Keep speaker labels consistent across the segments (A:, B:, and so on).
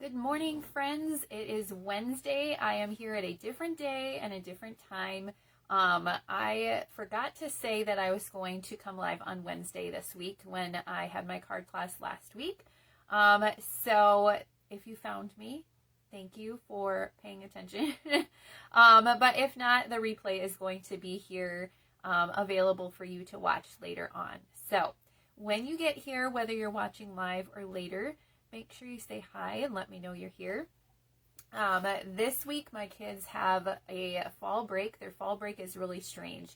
A: Good morning, friends. It is Wednesday. I am here at a different day and a different time. I forgot to say that I was going to come live on Wednesday this week when I had my card class last week. So if you found me, thank you for paying attention. But if not, the replay is going to be here available for you to watch later on. So when you get here, whether you're watching live or later, make sure you say hi and let me know you're here. This week, my kids have a fall break. Their fall break is really strange.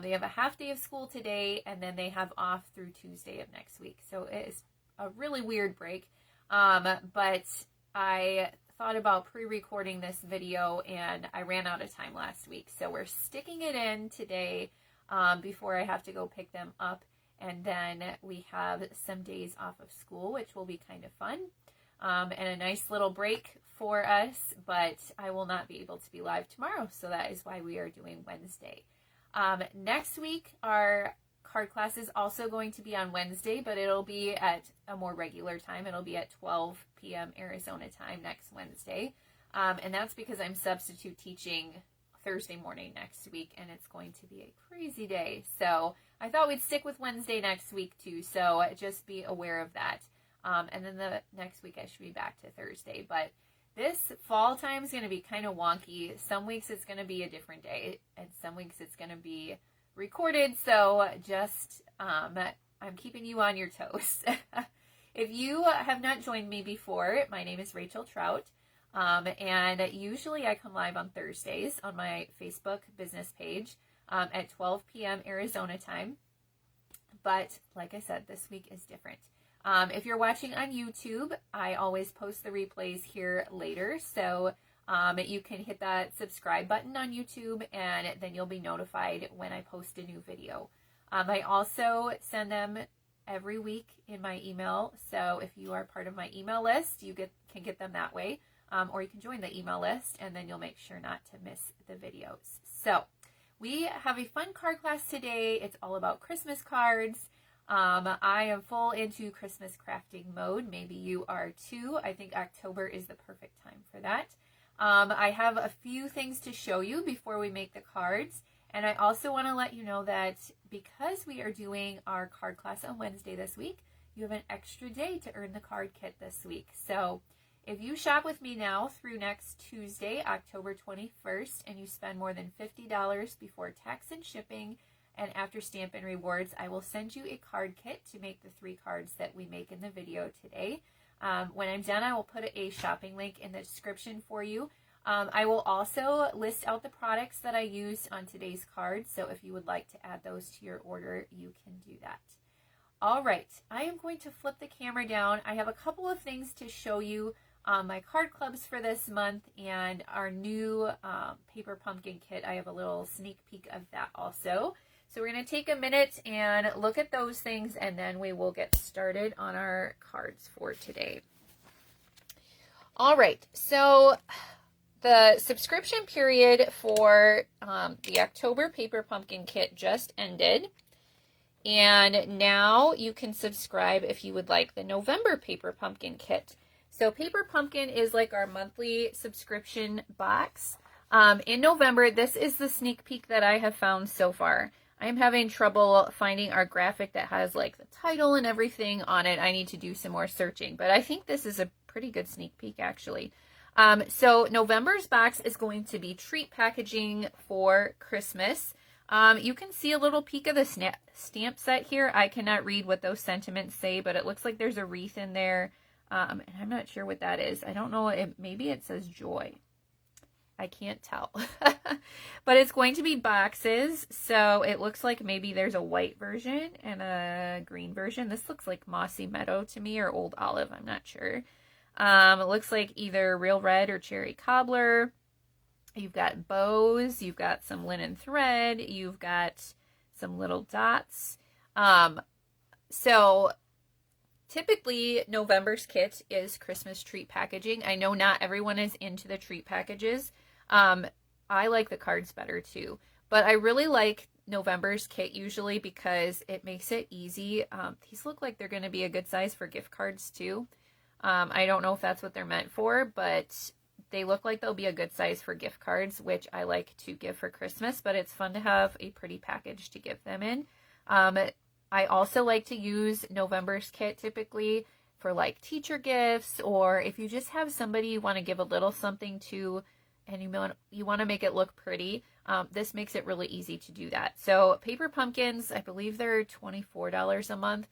A: They have a half day of school today, and then they have off through Tuesday of next week. So it is a really weird break. But I thought about pre-recording this video, and I ran out of time last week. So we're sticking it in today before I have to go pick them up. And then we have some days off of school, which will be kind of fun, and a nice little break for us, but I will not be able to be live tomorrow, so that is why we are doing Wednesday. Next week, our card class is also going to be on Wednesday, but it'll be at a more regular time. It'll be at 12 p.m. Arizona time next Wednesday, and that's because I'm substitute teaching Thursday morning next week, and it's going to be a crazy day. So I thought we'd stick with Wednesday next week too, so just be aware of that. And then the next week I should be back to Thursday. But this fall time is going to be kind of wonky. Some weeks it's going to be a different day, and some weeks it's going to be recorded. So just I'm keeping you on your toes. If you have not joined me before, my name is Rachel Trout. And usually I come live on Thursdays on my Facebook business page at 12 p.m. Arizona time. But like I said, this week is different. If you're watching on YouTube, I always post the replays here later. So you can hit that subscribe button on YouTube, and then you'll be notified when I post a new video. I also send them every week in my email. So if you are part of my email list, you can get them that way. Or you can join the email list, and then you'll make sure not to miss the videos. So we have a fun card class today. It's all about Christmas cards. I am full into Christmas crafting mode. Maybe you are too. I think October is the perfect time for that. I have a few things to show you before we make the cards. And I also want to let you know that because we are doing our card class on Wednesday this week, you have an extra day to earn the card kit this week. So if you shop with me now through next Tuesday, October 21st, and you spend more than $50 before tax and shipping and after Stampin Rewards, I will send you a card kit to make the 3 cards that we make in the video today. When I'm done, I will put a shopping link in the description for you. I will also list out the products that I used on today's cards, so if you would like to add those to your order, you can do that. All right, I am going to flip the camera down. I have a couple of things to show you. My card clubs for this month and our new paper pumpkin kit. I have a little sneak peek of that also. So we're going to take a minute and look at those things, and then we will get started on our cards for today. All right, so the subscription period for the October paper pumpkin kit just ended. And now you can subscribe if you would like the November paper pumpkin kit. So Paper Pumpkin is like our monthly subscription box. In November, this is the sneak peek that I have found so far. I am having trouble finding our graphic that has like the title and everything on it. I need to do some more searching, but I think this is a pretty good sneak peek actually. So November's box is going to be treat packaging for Christmas. You can see a little peek of the stamp set here. I cannot read what those sentiments say, but it looks like there's a wreath in there. And I'm not sure what that is. I don't know. Maybe it says joy. I can't tell. But it's going to be boxes. So it looks like maybe there's a white version and a green version. This looks like Mossy Meadow to me, or Old Olive. I'm not sure. It looks like either Real Red or Cherry Cobbler. You've got bows. You've got some linen thread. You've got some little dots. So typically, November's kit is Christmas treat packaging. I know not everyone is into the treat packages. I like the cards better too, but I really like November's kit usually because it makes it easy. These look like they're going to be a good size for gift cards too. I don't know if that's what they're meant for, but they look like they'll be a good size for gift cards, which I like to give for Christmas, but it's fun to have a pretty package to give them in. I also like to use November's kit typically for like teacher gifts, or if you just have somebody you want to give a little something to and you want to make it look pretty. This makes it really easy to do that. So paper pumpkins, I believe they're $24 a month.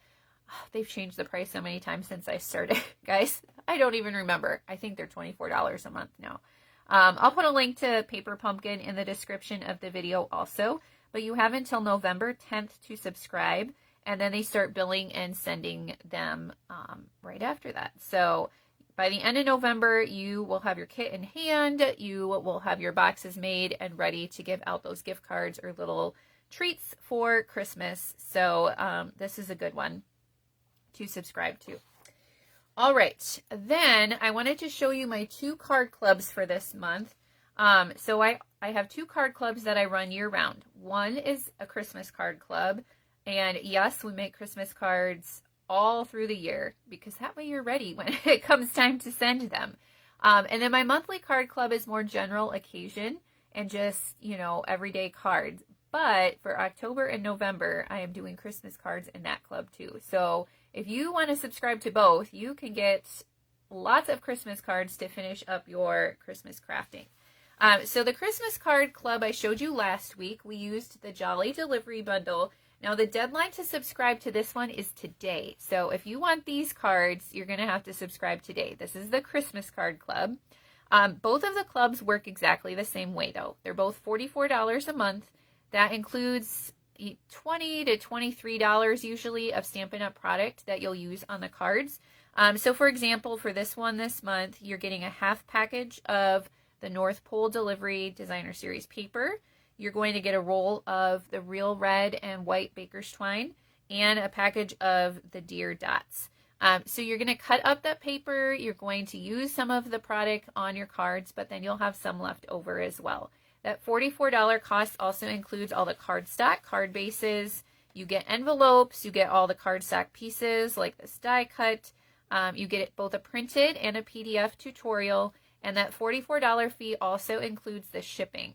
A: They've changed the price so many times since I started, guys. I don't even remember. I think they're $24 a month now. I'll put a link to Paper Pumpkin in the description of the video also, but you have until November 10th to subscribe, and then they start billing and sending them right after that. So by the end of November, you will have your kit in hand, you will have your boxes made and ready to give out those gift cards or little treats for Christmas. So this is a good one to subscribe to. All right, then I wanted to show you my 2 card clubs for this month. So I have 2 card clubs that I run year round. One is a Christmas card club, and yes, we make Christmas cards all through the year because that way you're ready when it comes time to send them. And then my monthly card club is more general occasion and just, you know, everyday cards. But for October and November, I am doing Christmas cards in that club too. So if you want to subscribe to both, you can get lots of Christmas cards to finish up your Christmas crafting. So the Christmas card club I showed you last week, we used the Jolly Delivery Bundle. Now the deadline to subscribe to this one is today. So if you want these cards, you're going to have to subscribe today. This is the Christmas card club. Both of the clubs work exactly the same way though. They're both $44 a month. That includes $20 to $23 usually of Stampin' Up! Product that you'll use on the cards. So for example, for this one this month, you're getting a half package of the North Pole Delivery Designer Series paper. You're going to get a roll of the real red and white baker's twine and a package of the deer dots. So you're going to cut up that paper. You're going to use some of the product on your cards, but then you'll have some left over as well. That $44 cost also includes all the cardstock, card bases. You get envelopes. You get all the cardstock pieces like this die cut. You get both a printed and a PDF tutorial. And that $44 fee also includes the shipping.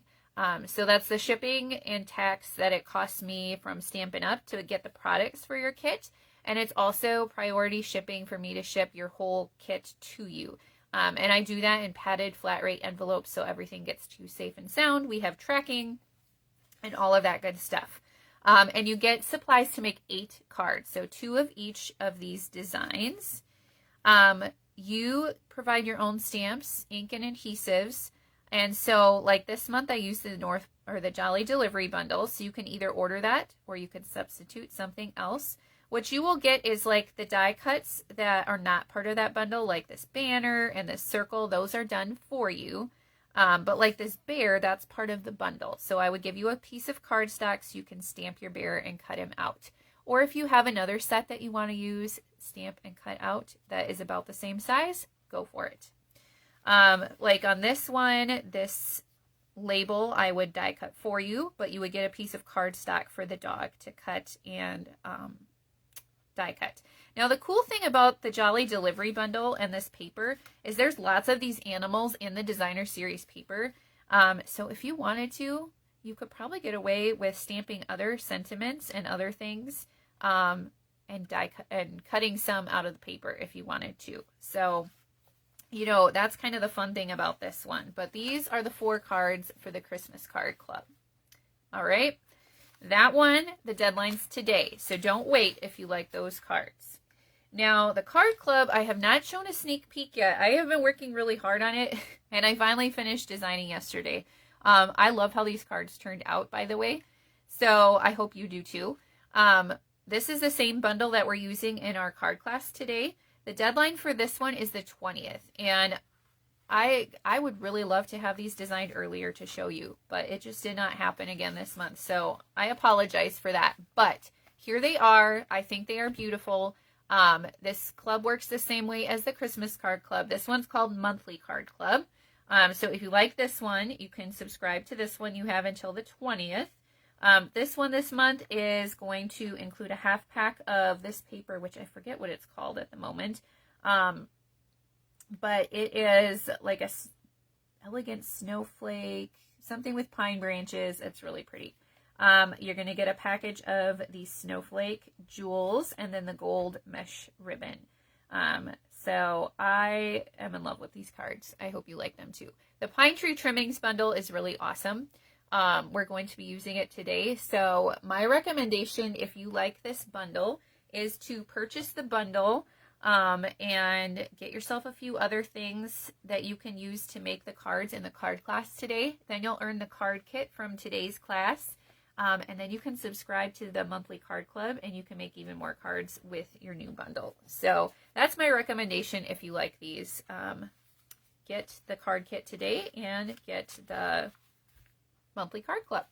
A: So that's the shipping and tax that it costs me from Stampin' Up! To get the products for your kit. And it's also priority shipping for me to ship your whole kit to you. And I do that in padded flat rate envelopes so everything gets to you safe and sound. We have tracking and all of that good stuff. And you get supplies to make 8 cards. So 2 of each of these designs. You provide your own stamps, ink, and adhesives. And so like this month I used the Jolly Delivery Bundle. So you can either order that or you can substitute something else. What you will get is like the die cuts that are not part of that bundle, like this banner and this circle, those are done for you. But like this bear, that's part of the bundle. So I would give you a piece of cardstock so you can stamp your bear and cut him out. Or if you have another set that you want to use, stamp and cut out that is about the same size, go for it. Like on this one, this label I would die cut for you, but you would get a piece of cardstock for the dog to cut and die cut. Now the cool thing about the Jolly Delivery Bundle and this paper is there's lots of these animals in the designer series paper. So if you wanted to, you could probably get away with stamping other sentiments and other things and cutting some out of the paper if you wanted to. So, you know, that's kind of the fun thing about this one. But these are the 4 cards for the Christmas card club. All right. That one, the deadline's today, so don't wait if you like those cards. Now, the card club, I have not shown a sneak peek yet. I have been working really hard on it, and I finally finished designing yesterday. I love how these cards turned out, by the way, so I hope you do too. This is the same bundle that we're using in our card class today. The deadline for this one is the 20th, and I would really love to have these designed earlier to show you, but it just did not happen again this month. So I apologize for that, but here they are. I think they are beautiful. This club works the same way as the Christmas card club. This one's called Monthly Card Club. So if you like this one, you can subscribe to this one. You have until the 20th. This one this month is going to include a half pack of this paper, which I forget what it's called at the moment. but it is like a elegant snowflake, something with pine branches. It's really pretty. You're going to get a package of the snowflake jewels and then the gold mesh ribbon. So I am in love with these cards. I hope you like them too. The Pine Tree Trimmings Bundle is really awesome. We're going to be using it today. So my recommendation, if you like this bundle, is to purchase the bundle and get yourself a few other things that you can use to make the cards in the card class today. Then you'll earn the card kit from today's class. And then you can subscribe to the monthly card club and you can make even more cards with your new bundle. So that's my recommendation if you like these. Get the card kit today and get the monthly card club.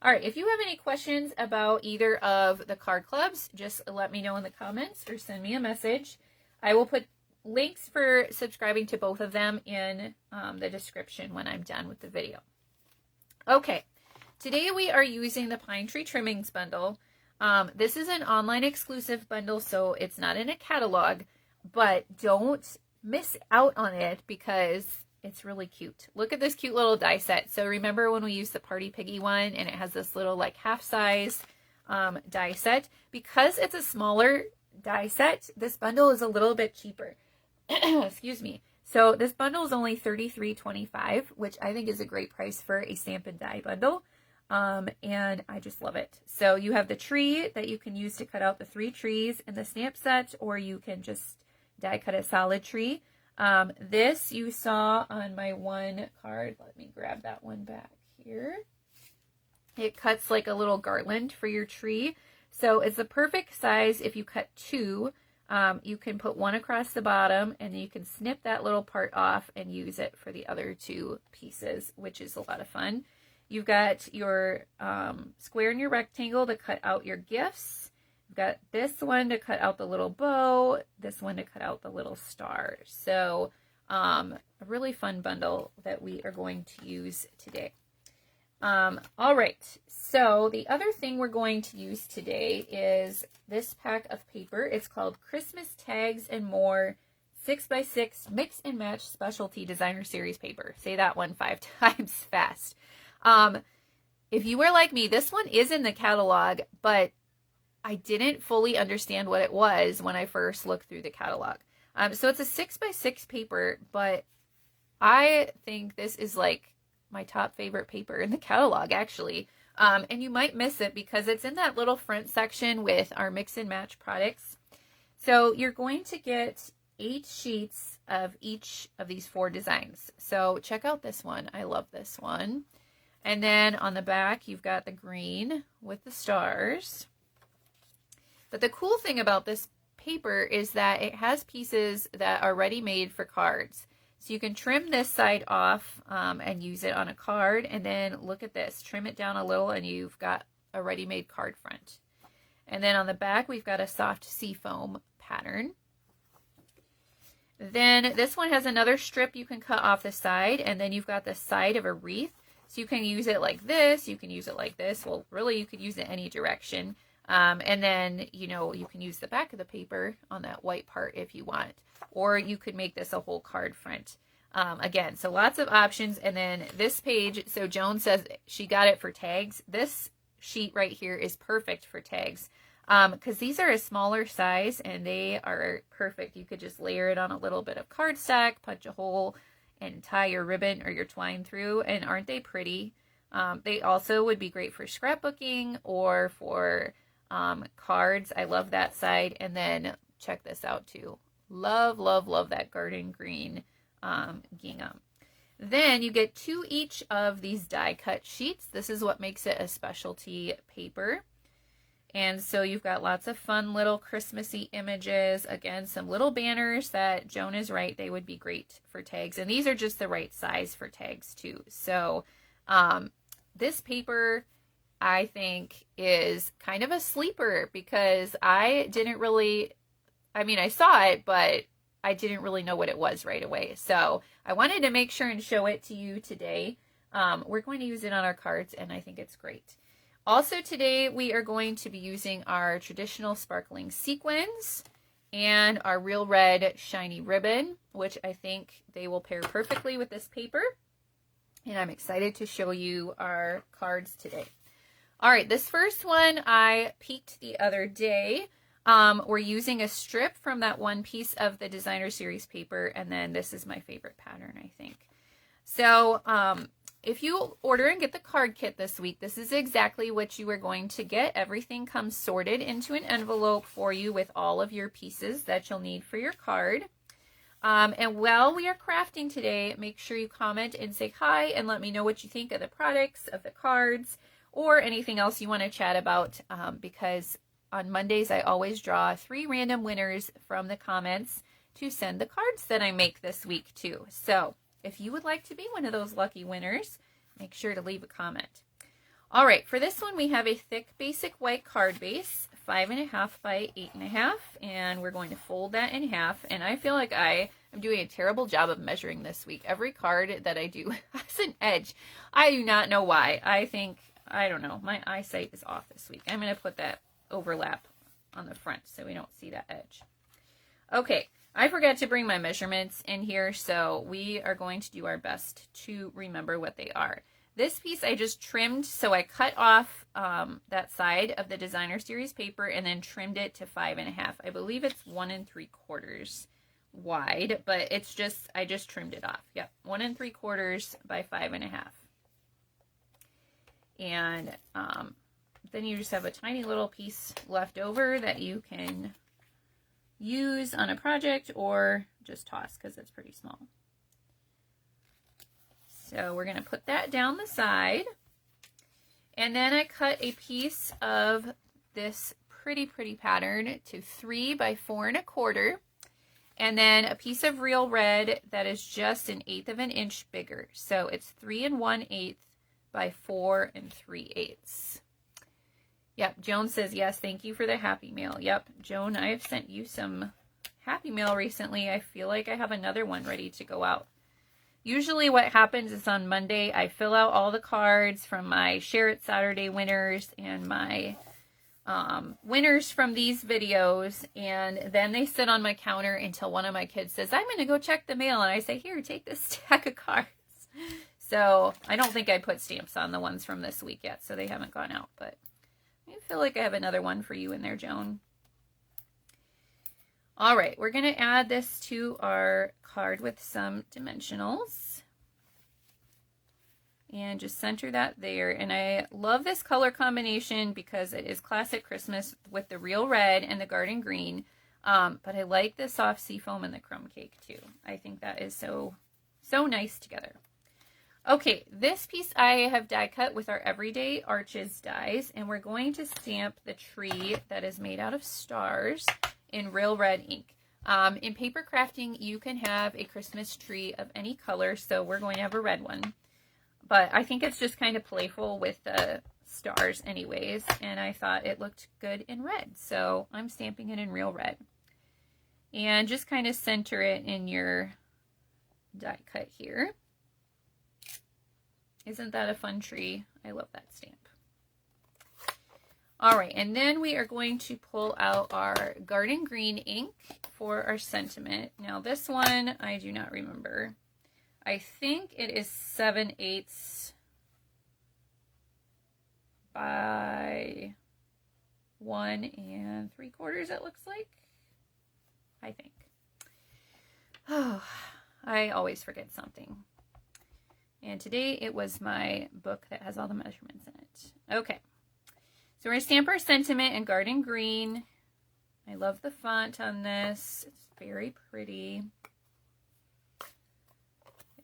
A: All right, if you have any questions about either of the card clubs, just let me know in the comments or send me a message. I will put links for subscribing to both of them in the description when I'm done with the video. Okay. Today we are using the Pine Tree Trimmings Bundle. This is an online exclusive bundle, so it's not in a catalog, but don't miss out on it because it's really cute. Look at this cute little die set. So remember when we used the Party Piggy one and it has this little like half size die set? Because it's a smaller die set, this bundle is a little bit cheaper. Excuse me. So this bundle is only $33.25, which I think is a great price for a Stampin' Die bundle. And I just love it. So you have the tree that you can use to cut out the 3 trees in the stamp set, or you can just die cut a solid tree. This you saw on my one card. Let me grab that one back here. It cuts like a little garland for your tree. So it's the perfect size if you cut 2. You can put 1 across the bottom and then you can snip that little part off and use it for the other 2 pieces, which is a lot of fun. You've got your square and your rectangle to cut out your gifts. You've got this one to cut out the little bow, this one to cut out the little star. So a really fun bundle that we are going to use today. All right, so the other thing we're going to use today is this pack of paper. It's called Christmas Tags and More 6x6 Mix and Match Specialty Designer Series paper. Say that one 5 times fast. If you were like me, this one is in the catalog, but I didn't fully understand what it was when I first looked through the catalog. So it's a 6x6 paper, but I think this is like my top favorite paper in the catalog, actually. And you might miss it because it's in that little front section with our mix and match products. So you're going to get 8 sheets of each of these 4 designs. So check out this one. I love this one. And then on the back, you've got the green with the stars. But the cool thing about this paper is that it has pieces that are ready-made for cards. So you can trim this side off and use it on a card. And then look at this, trim it down a little and you've got a ready-made card front. And then on the back, we've got a soft seafoam pattern. Then this one has another strip you can cut off the side. And then you've got the side of a wreath. So you can use it like this, you can use it like this. Well, really, you could use it any direction. And then, you know, you can use the back of the paper on that white part if you want. Or you could make this a whole card front. Again, so lots of options. And then this page, so Joan says she got it for tags. This sheet right here is perfect for tags. Because these are a smaller size and they are perfect. You could just layer it on a little bit of cardstock, punch a hole, and tie your ribbon or your twine through, and aren't they pretty? They also would be great for scrapbooking or for cards. I love that side. And then check this out too. Love, love, love that garden green gingham. Then you get 2 each of these die cut sheets. This is what makes it a specialty paper. And so you've got lots of fun little Christmassy images. Again, some little banners that Joan is right. They would be great for tags. And these are just the right size for tags too. So this paper, I think, is kind of a sleeper because I didn't really, I saw it, but I didn't really know what it was right away. So I wanted to make sure and show it to you today. We're going to use it on our cards and I think it's great. Also today we are going to be using our traditional sparkling sequins and our Real Red shiny ribbon, which I think they will pair perfectly with this paper. And I'm excited to show you our cards today. All right, this first one I peeked the other day. We're using a strip from that one piece of the designer series paper, and then this is my favorite pattern, I think. So if you order and get the card kit this week, this is exactly what you are going to get. Everything comes sorted into an envelope for you with all of your pieces that you'll need for your card. And while we are crafting today, make sure you comment and say hi and let me know what you think of the products, of the cards, or anything else you want to chat about, because on Mondays I always draw 3 random winners from the comments to send the cards that I make this week to. So if you would like to be one of those lucky winners, make sure to leave a comment. All right, for this one we have a thick basic white card base, 5.5 by 8.5, and we're going to fold that in half. And I feel like I am doing a terrible job of measuring this week. Every card that I do has an edge. I do not know why. I don't know, my eyesight is off this week. I'm going to put that overlap on the front so we don't see that edge. Okay, I forgot to bring my measurements in here, so we are going to do our best to remember what they are. This piece I just trimmed, so I cut off that side of the designer series paper and then trimmed it to 5.5. I believe it's 1 3/4 wide, but it's just, I just trimmed it off. Yep, 1 3/4 by 5.5. And then you just have a tiny little piece left over that you can use on a project or just toss because it's pretty small. So we're going to put that down the side. And then I cut a piece of this pretty pattern to 3 by 4 1/4. And then a piece of Real Red that is just 1/8 of an inch bigger. So it's 3 1/8 by 4 3/8. Yep, Joan says, yes, thank you for the Happy Mail. Yep, Joan, I have sent you some Happy Mail recently. I feel like I have another one ready to go out. Usually what happens is on Monday, I fill out all the cards from my Share It Saturday winners and my winners from these videos, and then they sit on my counter until one of my kids says, I'm going to go check the mail, and I say, here, take this stack of cards. So I don't think I put stamps on the ones from this week yet, so they haven't gone out, but I feel like I have another one for you in there, Joan. All right, we're going to add this to our card with some dimensionals. And just center that there. And I love this color combination because it is classic Christmas with the Real Red and the Garden Green. But I like the soft seafoam and the crumb cake too. I think that is so nice together. Okay, this piece I have die cut with our Everyday Arches dies, and we're going to stamp the tree that is made out of stars in Real Red ink. In paper crafting, you can have a Christmas tree of any color, so we're going to have a red one. But I think it's just kind of playful with the stars anyways, and I thought it looked good in red, so I'm stamping it in Real Red. And just kind of center it in your die cut here. Isn't that a fun tree? I love that stamp. All right, and then we are going to pull out our Garden Green ink for our sentiment. Now this one, I do not remember. I think it is 7/8 by 1 3/4, it looks like. I think. Oh, I always forget something. And today it was my book that has all the measurements in it. Okay. So we're going to stamp our sentiment in Garden Green. I love the font on this. It's very pretty.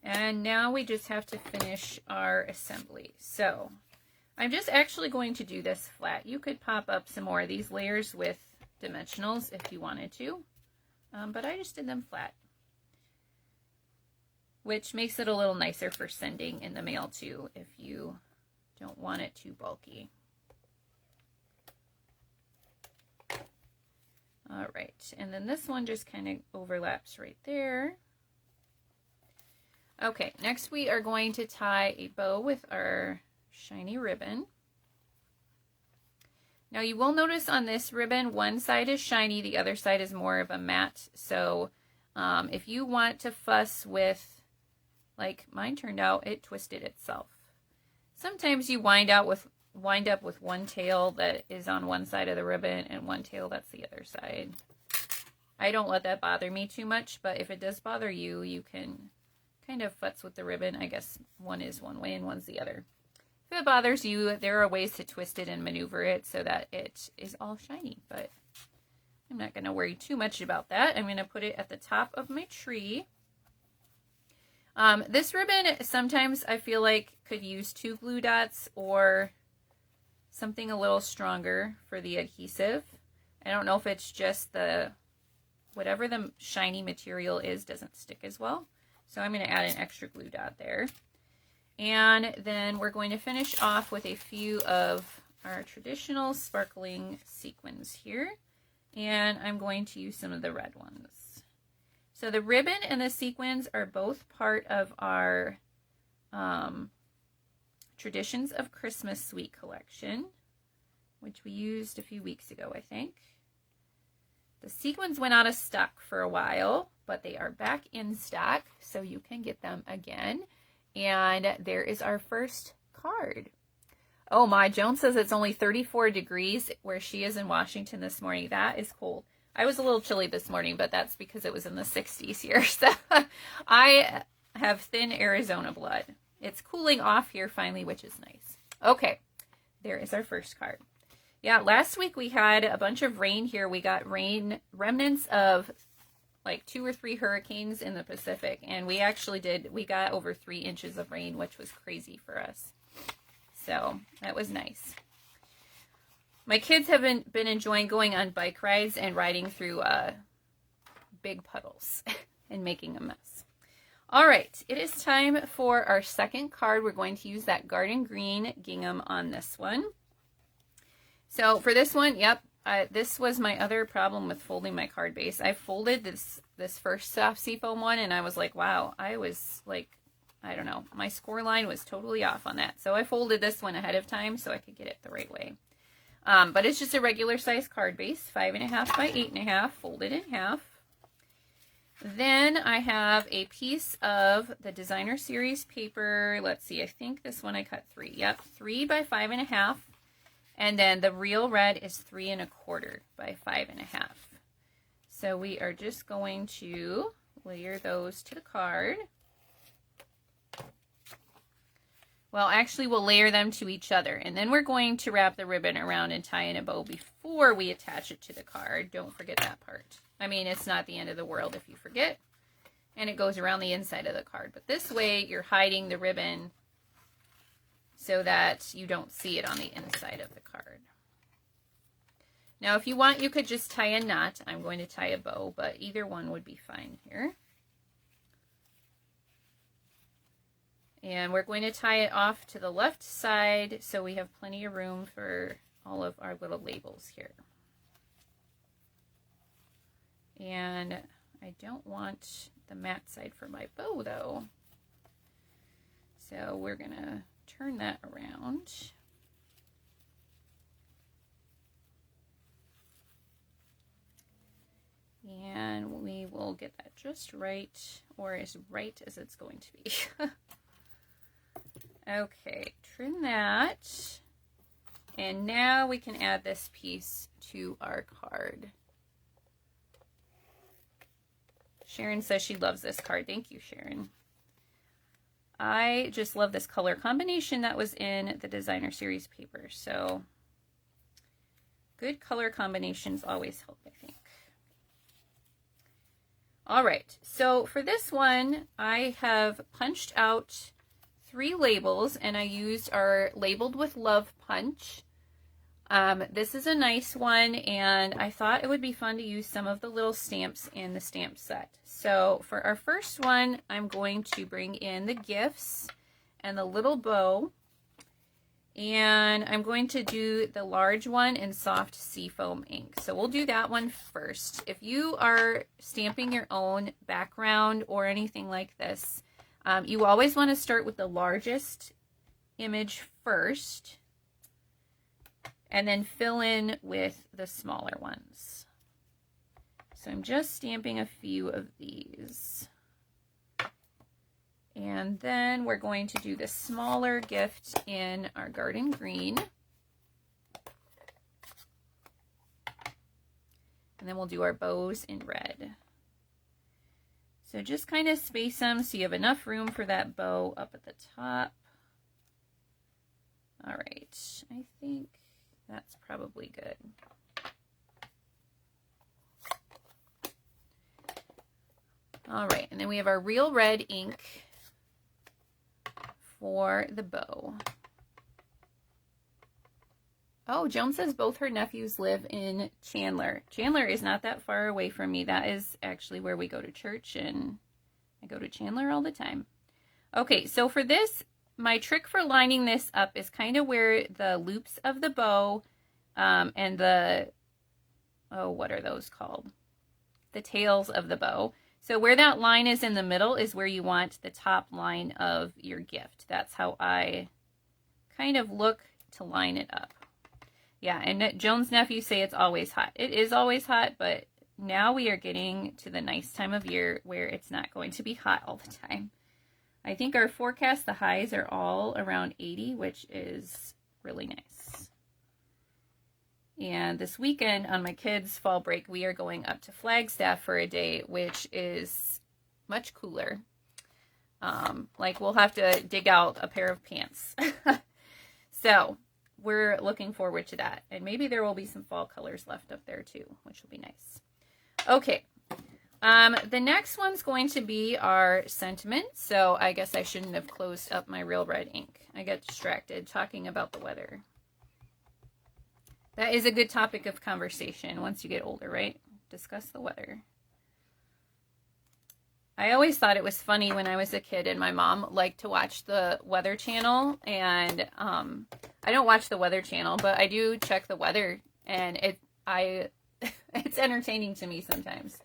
A: And now we just have to finish our assembly. So I'm just actually going to do this flat. You could pop up some more of these layers with dimensionals if you wanted to. But I just did them flat, which makes it a little nicer for sending in the mail too if you don't want it too bulky. All right, and then this one just kind of overlaps right there. Okay, next we are going to tie a bow with our shiny ribbon. Now you will notice on this ribbon, one side is shiny, the other side is more of a matte. So if you want to fuss with, like mine turned out, it twisted itself. Sometimes you wind up with one tail that is on one side of the ribbon and one tail that's the other side. I don't let that bother me too much, but if it does bother you, you can kind of futz with the ribbon. I guess one is one way and one's the other. If it bothers you, there are ways to twist it and maneuver it so that it is all shiny, but I'm not going to worry too much about that. I'm going to put it at the top of my tree. This ribbon, sometimes I feel like could use 2 glue dots or something a little stronger for the adhesive. I don't know if it's just whatever the shiny material is doesn't stick as well. So I'm going to add an extra glue dot there. And then we're going to finish off with a few of our traditional sparkling sequins here. And I'm going to use some of the red ones. So the ribbon and the sequins are both part of our Traditions of Christmas Sweet collection, which we used a few weeks ago, I think. The sequins went out of stock for a while, but they are back in stock, so you can get them again. And there is our first card. Oh my, Joan says it's only 34 degrees where she is in Washington this morning. That is cold. I was a little chilly this morning, but that's because it was in the 60s here. So I have thin Arizona blood. It's cooling off here finally, which is nice. Okay, there is our first card. Yeah, last week we had a bunch of rain here. We got rain, remnants of like 2 or 3 hurricanes in the Pacific. And we got over 3 inches of rain, which was crazy for us. So that was nice. My kids have been enjoying going on bike rides and riding through big puddles and making a mess. All right, it is time for our second card. We're going to use that garden green gingham on this one. So for this one, yep, this was my other problem with folding my card base. I folded this first soft seafoam one, and I was like, wow, I was like, I don't know, my score line was totally off on that. So I folded this one ahead of time so I could get it the right way. But it's just a regular size card base, 5.5 by 8.5, folded in half. Then I have a piece of the Designer Series paper. Let's see, I think this one I cut 3. Yep, 3 by 5.5. And then the real red is 3 1/4 by 5.5. So we are just going to layer those to the card. Well, actually, we'll layer them to each other. And then we're going to wrap the ribbon around and tie in a bow before we attach it to the card. Don't forget that part. I mean, it's not the end of the world if you forget. And it goes around the inside of the card. But this way, you're hiding the ribbon so that you don't see it on the inside of the card. Now, if you want, you could just tie a knot. I'm going to tie a bow, but either one would be fine here. And we're going to tie it off to the left side so we have plenty of room for all of our little labels here. And I don't want the matte side for my bow though. So we're going to turn that around. And we will get that just right, or as right as it's going to be. Okay, trim that. And now we can add this piece to our card. Sharon says she loves this card. Thank you, Sharon. I just love this color combination that was in the Designer Series paper. So good color combinations always help, I think. All right, so for this one, I have punched out 3 labels, and I used our Labeled with Love punch. This is a nice one, and I thought it would be fun to use some of the little stamps in the stamp set. So for our first one, I'm going to bring in the gifts and the little bow, and I'm going to do the large one in soft seafoam ink. So we'll do that one first. If you are stamping your own background or anything like this, you always want to start with the largest image first, and then fill in with the smaller ones. So I'm just stamping a few of these. And then we're going to do the smaller gift in our garden green. And then we'll do our bows in red. So just kind of space them so you have enough room for that bow up at the top. All right, I think that's probably good. All right, and then we have our real red ink for the bow. Oh, Joan says both her nephews live in Chandler. Chandler is not that far away from me. That is actually where we go to church, and I go to Chandler all the time. Okay, so for this, my trick for lining this up is kind of where the loops of the bow and the, oh, what are those called? The tails of the bow. So where that line is in the middle is where you want the top line of your gift. That's how I kind of look to line it up. Yeah, and Joan's nephews say it's always hot. It is always hot, but now we are getting to the nice time of year where it's not going to be hot all the time. I think our forecast, the highs are all around 80, which is really nice. And this weekend on my kids' fall break, we are going up to Flagstaff for a day, which is much cooler. Like we'll have to dig out a pair of pants. So we're looking forward to that. And maybe there will be some fall colors left up there too, which will be nice. Okay. The next one's going to be our sentiment. So I guess I shouldn't have closed up my real red ink. I get distracted talking about the weather. That is a good topic of conversation once you get older, right? Discuss the weather. I always thought it was funny when I was a kid and my mom liked to watch the Weather Channel. And I don't watch the Weather Channel, but I do check the weather. And it's entertaining to me sometimes.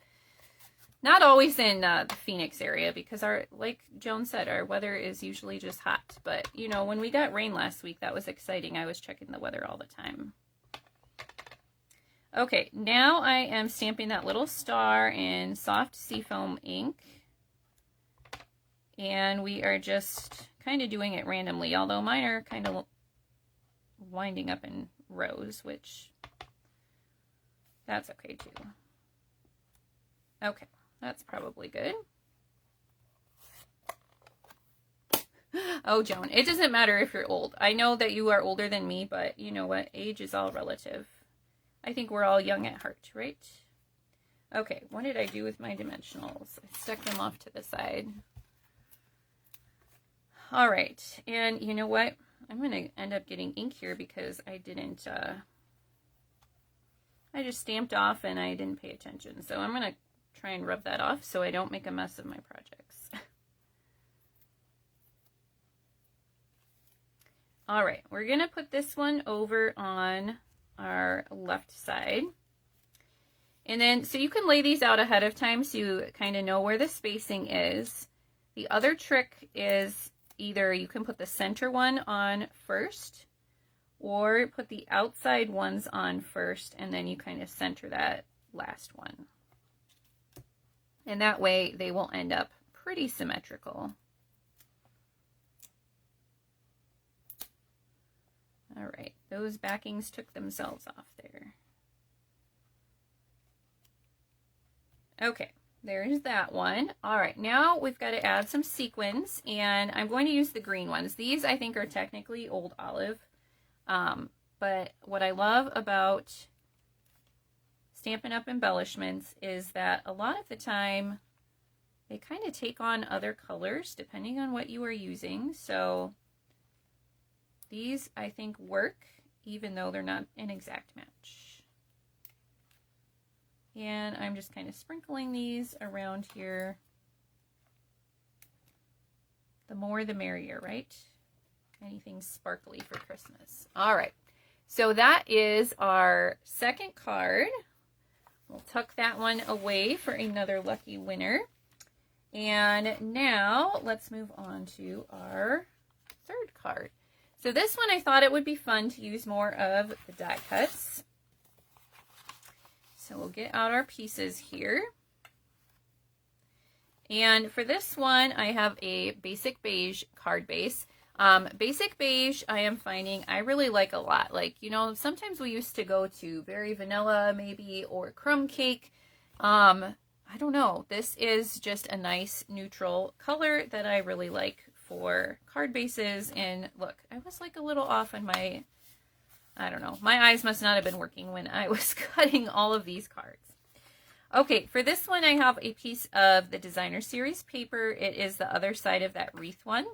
A: Not always in the Phoenix area because, like Joan said, our weather is usually just hot. But, you know, when we got rain last week, that was exciting. I was checking the weather all the time. Okay, now I am stamping that little star in soft seafoam ink. And we are just kind of doing it randomly, although mine are kind of winding up in rows, which that's okay too. Okay, that's probably good. Oh, Joan, it doesn't matter if you're old. I know that you are older than me, but you know what? Age is all relative. I think we're all young at heart, right? Okay, what did I do with my dimensionals? I stuck them off to the side. All right, and you know what? I'm going to end up getting ink here because I didn't, I just stamped off and I didn't pay attention. So I'm going to try and rub that off so I don't make a mess of my projects. All right, we're going to put this one over on our left side. And then, so you can lay these out ahead of time so you kind of know where the spacing is. The other trick is either you can put the center one on first or put the outside ones on first and then you kind of center that last one. And that way they will end up pretty symmetrical. All right, those backings took themselves off there. Okay, there's that one. All right, now we've got to add some sequins, and I'm going to use the green ones. These, I think, are technically Old Olive, but what I love about Stampin' Up! Embellishments is that a lot of the time they kind of take on other colors depending on what you are using. So these, I think, work even though they're not an exact match. And I'm just kind of sprinkling these around here. The more the merrier, right? Anything sparkly for Christmas. All right, so that is our second card. We'll tuck that one away for another lucky winner. And now let's move on to our third card. So this one, I thought it would be fun to use more of the die cuts. So we'll get out our pieces here. And for this one, I have a basic beige card base. Basic beige, I am finding I really like a lot. Like, you know, sometimes we used to go to very vanilla maybe, or crumb cake. I don't know. This is just a nice neutral color that I really like for card bases. And look, I was like a little off on my, I don't know. My eyes must not have been working when I was cutting all of these cards. Okay, for this one, I have a piece of the Designer Series paper. It is the other side of that wreath one.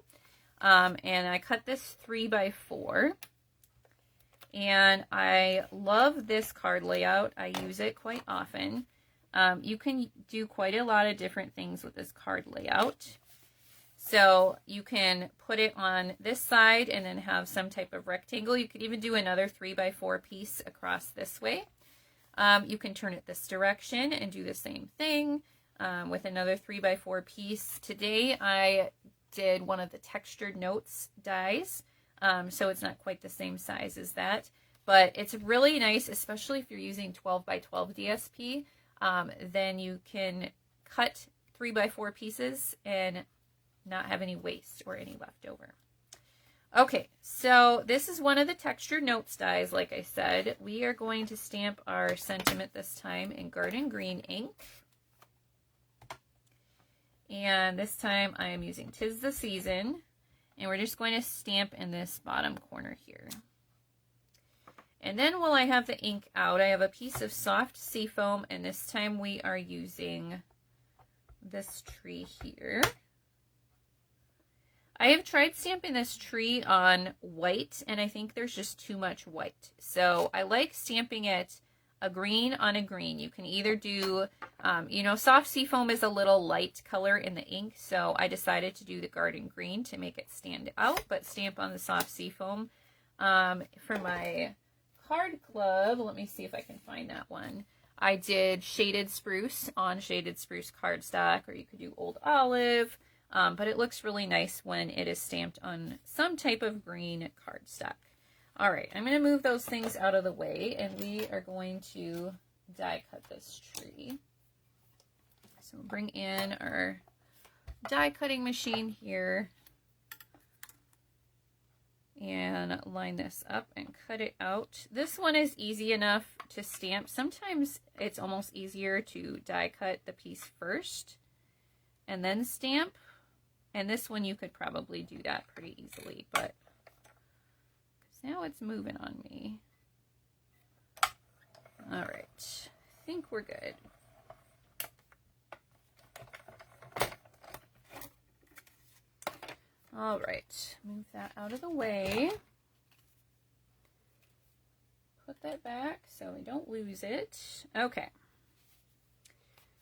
A: And I cut this 3x4. And I love this card layout. I use it quite often. You can do quite a lot of different things with this card layout. So you can put it on this side and then have some type of rectangle. You could even do another 3x4 piece across this way. You can turn it this direction and do the same thing with another 3x4 piece. Today I did one of the textured notes dies, so it's not quite the same size as that, but it's really nice, especially if you're using 12x12 DSP. Then you can cut 3x4 pieces and not have any waste or any leftover. Okay, so this is one of the textured notes dies. Like I said, we are going to stamp our sentiment this time in Garden Green ink. And this time I am using 'Tis the Season. And we're just going to stamp in this bottom corner here. And then while I have the ink out, I have a piece of soft seafoam. And this time we are using this tree here. I have tried stamping this tree on white, and I think there's just too much white. So I like stamping it a green on a green. You can either do, you know, soft seafoam is a little light color in the ink, so I decided to do the garden green to make it stand out, but stamp on the soft seafoam. For my card club, let me see if I can find that one. I did shaded spruce on shaded spruce cardstock, or you could do old olive. But it looks really nice when it is stamped on some type of green cardstock. All right, I'm going to move those things out of the way, and we are going to die cut this tree. So we'll bring in our die cutting machine here and line this up and cut it out. This one is easy enough to stamp. Sometimes it's almost easier to die cut the piece first and then stamp. And this one you could probably do that pretty easily, but now it's moving on me. All right, I think we're good. All right, move that out of the way. Put that back so we don't lose it. Okay.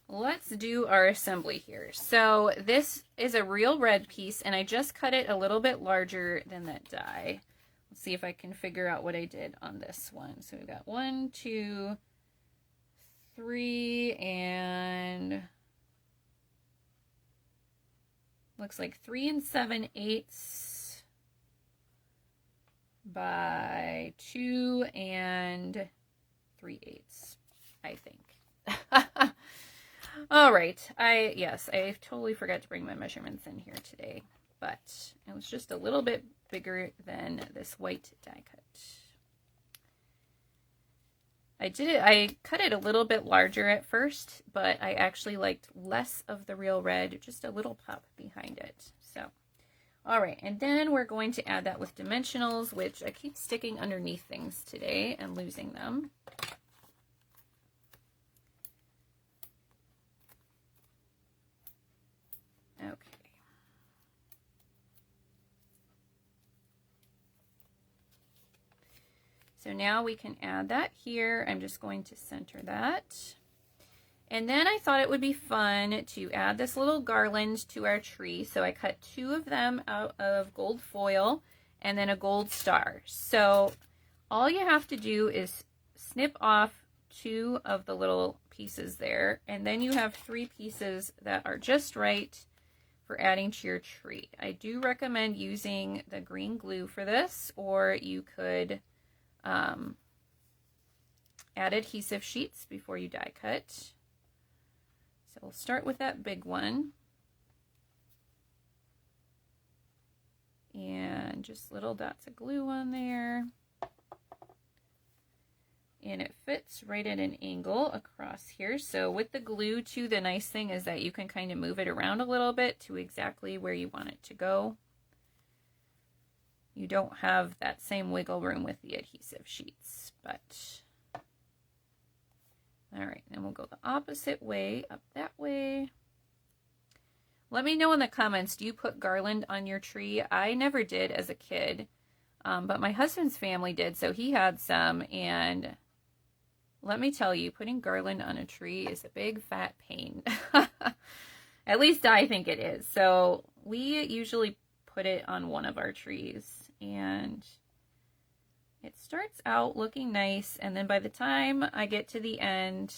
A: Let's do our assembly here. So this is a real red piece, and I just cut it a little bit larger than that die. Let's see if I can figure out what I did on this one. So we've got 1, 2, 3, and looks like 3 7/8 by 2 3/8, I think. All right, yes, I totally forgot to bring my measurements in here today, but it was just a little bit bigger than this white die cut. I cut it a little bit larger at first, but I actually liked less of the real red, just a little pop behind it. So, all right, and then we're going to add that with dimensionals, which I keep sticking underneath things today and losing them. Okay. So now we can add that here. I'm just going to center that. And then I thought it would be fun to add this little garland to our tree. So I cut 2 of them out of gold foil and then a gold star. So all you have to do is snip off 2 of the little pieces there. And then you have 3 pieces that are just right for adding to your tree. I do recommend using the green glue for this, or you could add adhesive sheets before you die cut. So we'll start with that big one. And just little dots of glue on there. And it fits right at an angle across here. So with the glue too, the nice thing is that you can kind of move it around a little bit to exactly where you want it to go. You don't have that same wiggle room with the adhesive sheets, but all right, then we'll go the opposite way, up that way. Let me know in the comments, do you put garland on your tree? I never did as a kid, but my husband's family did, so he had some, and let me tell you, putting garland on a tree is a big fat pain. At least I think it is. So we usually put it on one of our trees, and it starts out looking nice, and then by the time I get to the end,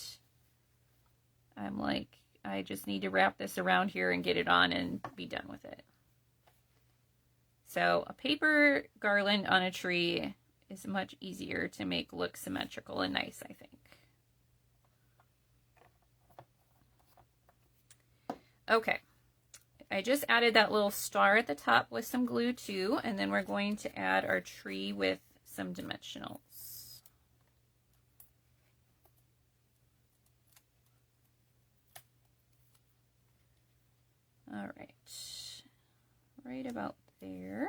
A: I'm like, I just need to wrap this around here and get it on and be done with it. So a paper garland on a tree is much easier to make look symmetrical and nice, I think. Okay, I just added that little star at the top with some glue too, and then we're going to add our tree with some dimensionals. All right about there.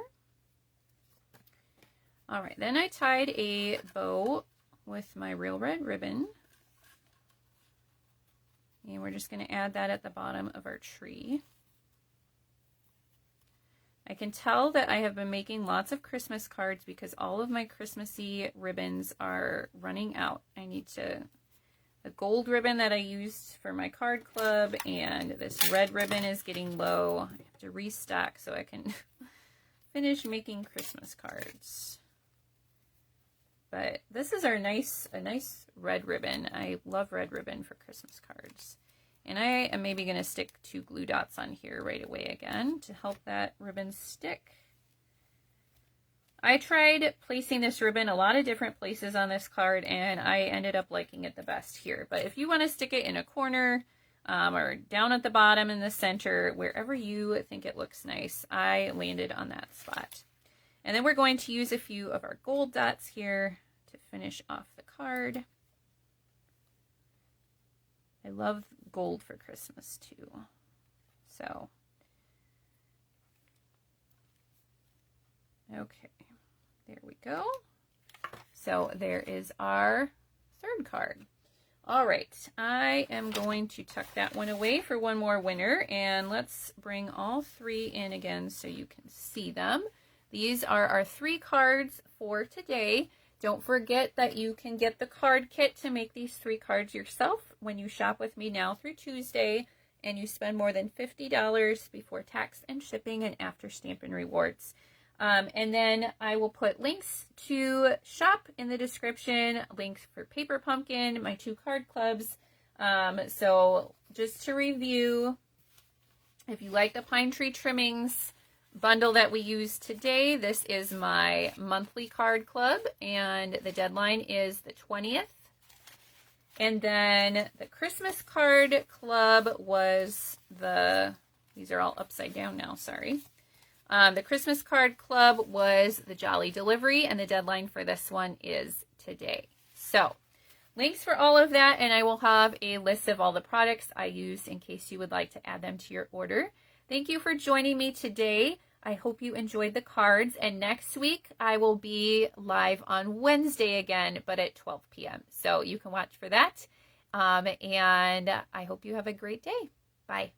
A: All right, then I tied a bow with my real red ribbon. And we're just going to add that at the bottom of our tree. I can tell that I have been making lots of Christmas cards because all of my Christmassy ribbons are running out. I need to, the gold ribbon that I used for my card club and this red ribbon is getting low. I have to restock so I can finish making Christmas cards. But this is a nice red ribbon. I love red ribbon for Christmas cards. And I am maybe going to stick 2 glue dots on here right away again to help that ribbon stick. I tried placing this ribbon a lot of different places on this card, and I ended up liking it the best here. But if you want to stick it in a corner or down at the bottom in the center, wherever you think it looks nice, I landed on that spot. And then we're going to use a few of our gold dots here to finish off the card. I love gold for Christmas too. So, okay, there we go. So there is our third card. All right, I am going to tuck that one away for one more winner, and let's bring all 3 in again so you can see them. These are our 3 cards for today. Don't forget that you can get the card kit to make these 3 cards yourself when you shop with me now through Tuesday and you spend more than $50 before tax and shipping and after Stampin Rewards. And then I will put links to shop in the description, links for Paper Pumpkin, my 2 card clubs. So just to review, if you like the Pine Tree Trimmings Bundle that we use today, this is my monthly card club, and the deadline is the 20th. And then the Christmas card club was these are all upside down now, sorry. The Christmas card club was the Jolly Delivery, and the deadline for this one is today. So links for all of that, and I will have a list of all the products I used in case you would like to add them to your order. Thank you for joining me today. I hope you enjoyed the cards, and next week I will be live on Wednesday again, but at 12 p.m. So you can watch for that, and I hope you have a great day. Bye.